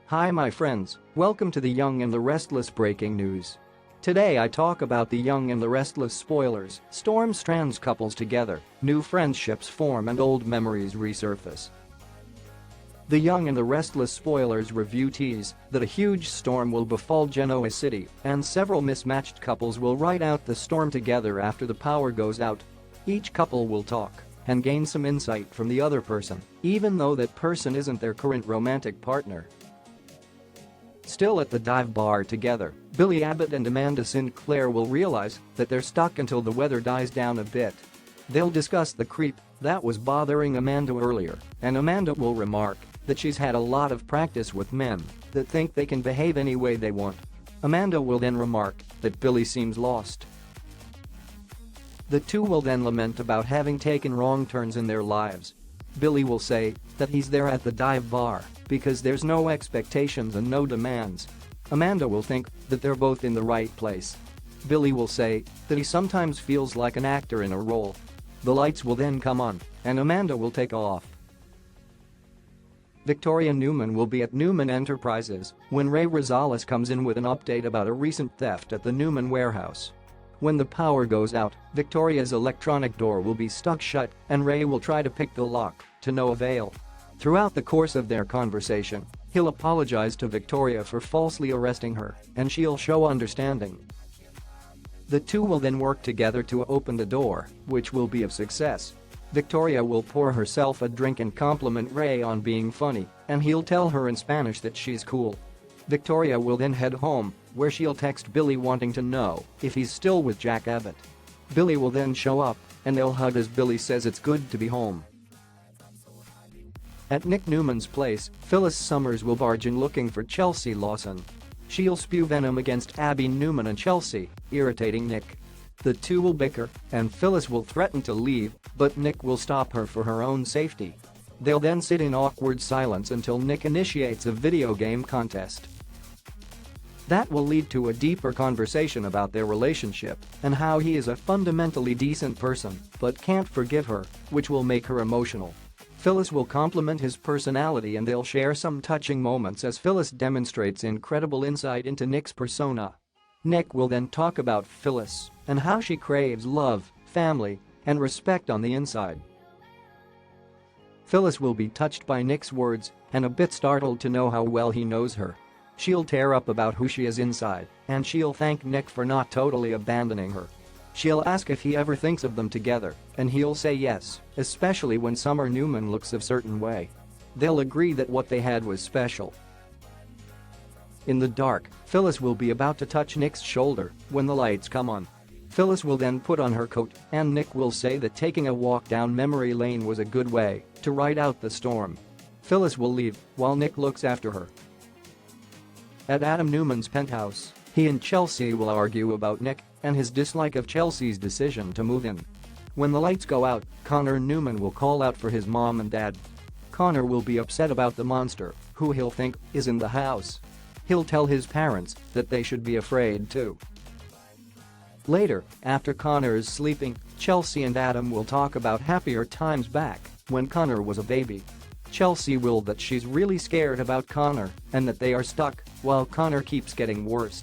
Hi my friends, welcome to The Young and the Restless breaking news. Today I talk about The Young and the Restless spoilers, storm strands couples together, new friendships form and old memories resurface. The Young and the Restless spoilers review tease that a huge storm will befall Genoa City and several mismatched couples will ride out the storm together after the power goes out. Each couple will talk and gain some insight from the other person, even though that person isn't their current romantic partner. Still at the dive bar together, Billy Abbott and Amanda Sinclair will realize that they're stuck until the weather dies down a bit. They'll discuss the creep that was bothering Amanda earlier, and Amanda will remark that she's had a lot of practice with men that think they can behave any way they want. Amanda will then remark that Billy seems lost. The two will then lament about having taken wrong turns in their lives. Billy will say that he's there at the dive bar because there's no expectations and no demands. Amanda will think that they're both in the right place. Billy will say that he sometimes feels like an actor in a role. The lights will then come on and Amanda will take off. Victoria Newman will be at Newman Enterprises when Ray Rosales comes in with an update about a recent theft at the Newman warehouse. When the power goes out, Victoria's electronic door will be stuck shut and Ray will try to pick the lock, to no avail. Throughout the course of their conversation, he'll apologize to Victoria for falsely arresting her and she'll show understanding. The two will then work together to open the door, which will be a success. Victoria will pour herself a drink and compliment Ray on being funny, and he'll tell her in Spanish that she's cool. Victoria will then head home, where she'll text Billy wanting to know if he's still with Jack Abbott. Billy will then show up, and they'll hug as Billy says it's good to be home. At Nick Newman's place, Phyllis Summers will barge in looking for Chelsea Lawson. She'll spew venom against Abby Newman and Chelsea, irritating Nick. The two will bicker, and Phyllis will threaten to leave, but Nick will stop her for her own safety. They'll then sit in awkward silence until Nick initiates a video game contest. That will lead to a deeper conversation about their relationship and how he is a fundamentally decent person but can't forgive her, which will make her emotional. Phyllis will compliment his personality and they'll share some touching moments as Phyllis demonstrates incredible insight into Nick's persona. Nick will then talk about Phyllis and how she craves love, family, and respect on the inside. Phyllis will be touched by Nick's words and a bit startled to know how well he knows her. She'll tear up about who she is inside, and she'll thank Nick for not totally abandoning her. She'll ask if he ever thinks of them together, and he'll say yes, especially when Summer Newman looks a certain way. They'll agree that what they had was special. In the dark, Phyllis will be about to touch Nick's shoulder when the lights come on. Phyllis will then put on her coat, and Nick will say that taking a walk down memory lane was a good way to ride out the storm. Phyllis will leave while Nick looks after her. At Adam Newman's penthouse, he and Chelsea will argue about Nick and his dislike of Chelsea's decision to move in. When the lights go out, Connor Newman will call out for his mom and dad. Connor will be upset about the monster, who he'll think is in the house. He'll tell his parents that they should be afraid too. Later, after Connor is sleeping, Chelsea and Adam will talk about happier times back when Connor was a baby. Chelsea will that she's really scared about Connor and that they are stuck while Connor keeps getting worse.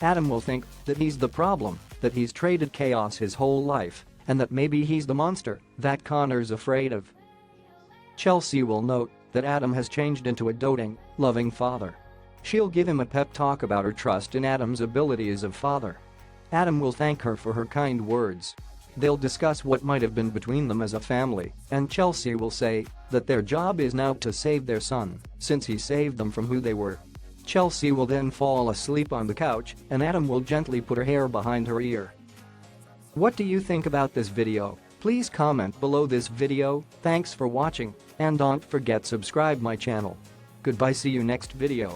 Adam will think that he's the problem, that he's traded chaos his whole life, and that maybe he's the monster that Connor's afraid of. Chelsea will note that Adam has changed into a doting, loving father. She'll give him a pep talk about her trust in Adam's ability as a father. Adam will thank her for her kind words. They'll discuss what might have been between them as a family, and Chelsea will say that their job is now to save their son, since he saved them from who they were. Chelsea will then fall asleep on the couch, and Adam will gently put her hair behind her ear. What do you think about this video? Please comment below this video. Thanks for watching, and don't forget subscribe my channel. Goodbye, see you next video.